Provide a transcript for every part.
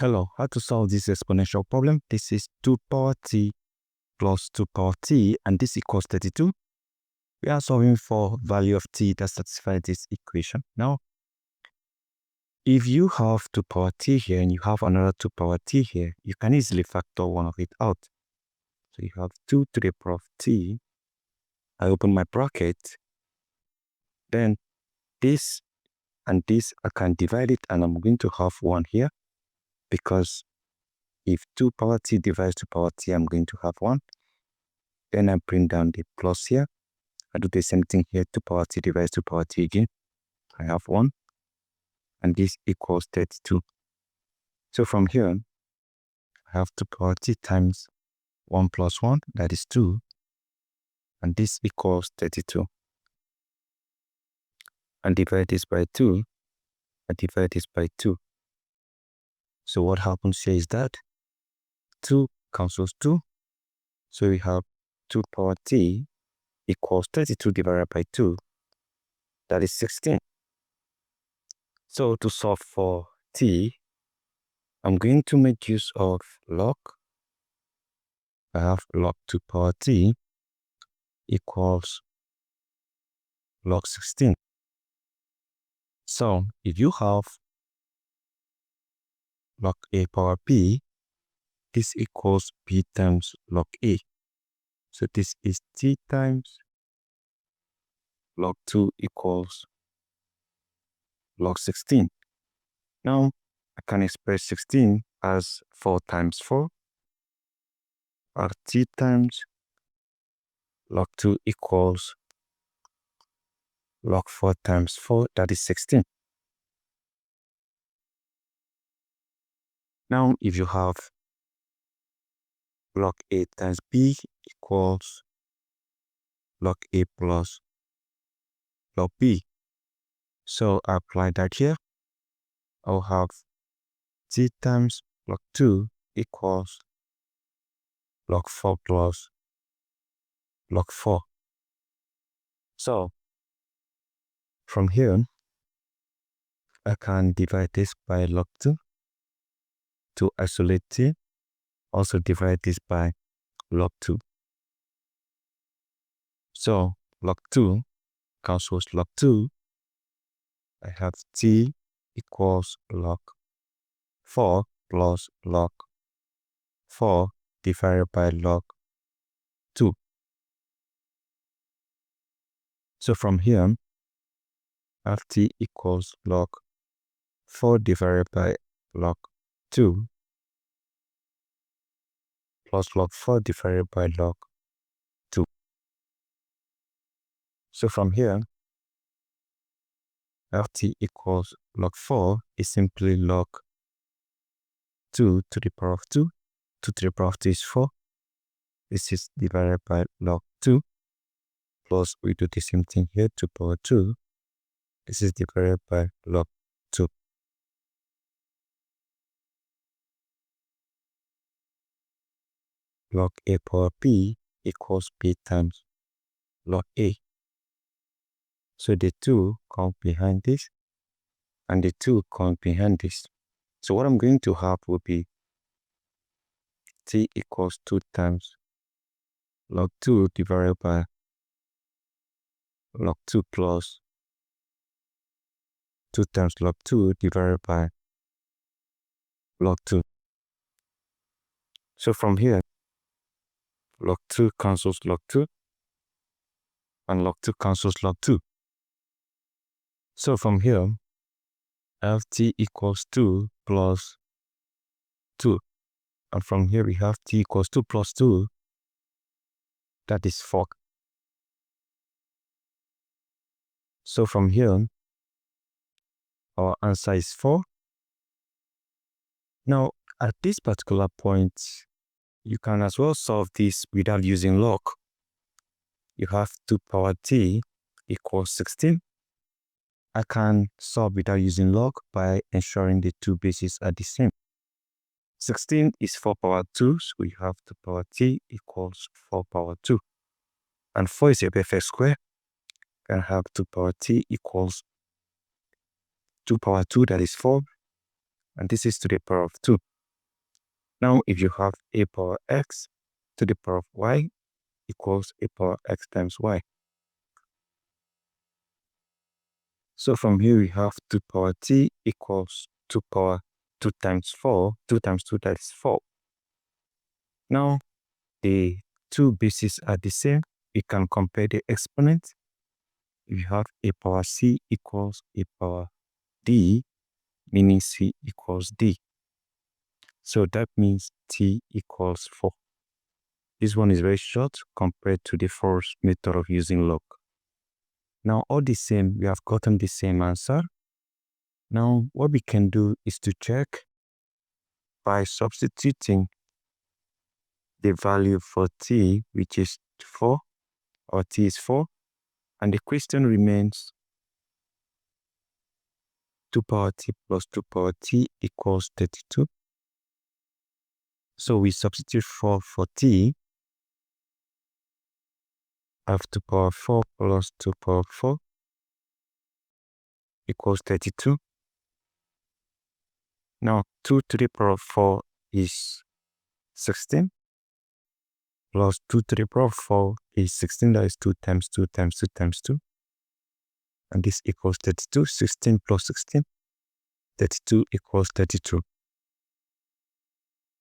Hello, how to solve this exponential problem? This is 2 power t plus 2 power t, and this equals 32. We are solving for value of t that satisfies this equation. Now, if you have 2 power t here and you have another 2 power t here, you can easily factor one of it out. So you have 2 to the power of t. I open my bracket. Then this and this, I can divide it, and I'm going to have 1 here, because if 2 power t divides 2 power t, I'm going to have 1. Then I bring down the plus here. I do the same thing here. 2 power t divides 2 power t again. I have 1. And this equals 32. So from here, I have 2 power t times 1 plus 1, that is 2. And this equals 32. And divide this by 2. I divide this by 2. So what happens here is that 2 cancels 2. So we have 2 power t equals 32 divided by 2. That is 16. So to solve for t, I'm going to make use of log. I have log 2 power t equals log 16. So if you have log a power b, this equals b times log a. So this is t times log 2 equals log 16. Now I can express 16 as 4 times 4, or t times log 2 equals log 4 times 4, that is 16. Now if you have log a times b equals log a plus log b. So I apply that here. I'll have t times log 2 equals log 4 plus log 4. So from here, I can divide this by log 2 to isolate t. Also divide this by log 2. So log 2 cancels log 2. I have t equals log 4 plus log 4 divided by log 2. So from here, I have t equals log 4 divided by log 2 plus log 4 divided by log 2. So from here, I have t equals log 4 is simply log 2 to the power of 2. 2 to the power of 2 is 4. This is divided by log 2. Plus we do the same thing here, 2 to the power 2. This is divided by log 2. Log a power b equals b times log a. So the 2 come behind this, and the 2 come behind this. So what I'm going to have will be t equals 2 times log 2 divided by log 2 plus 2 times log 2 divided by log 2. So from here, log 2 cancels log 2, and log 2 cancels log 2. So from here, I have t equals 2 plus 2. And from here we have t equals 2 plus 2. That is 4. So from here, our answer is 4. Now, at this particular point, you can as well solve this without using log. You have 2 power t equals 16. I can solve without using log by ensuring the two bases are the same. 16 is 4 power 2, so we have 2 power t equals 4 power 2. And 4 is a perfect square. Can have 2 power t equals 2 power 2, that is 4. and this is to the power of 2. Now, if you have a power x to the power of y equals a power x times y. So from here we have 2 power t equals 2 power 2 times 4. 2 times 2, that is 4. Now, the two bases are the same. We can compare the exponent. We have a power c equals a power d, meaning c equals d. So that means t equals 4. This one is very short compared to the first method of using log. Now, all the same, we have gotten the same answer. Now, what we can do is to check by substituting the value for t, which is 4, or t is 4, and the question remains 2 power t plus 2 power t equals 32. So we substitute 4 for t. I have 2 power 4 plus 2 power 4 equals 32. Now, 2 to the power of 4 is 16. Plus 2 to the power of 4 is 16. That is 2 times 2 times 2 times 2. And this equals 32. 16 plus 16. 32 equals 32.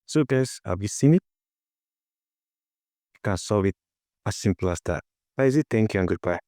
So guys, have you seen it? You can solve it as simple as that. That is it. Thank you and goodbye.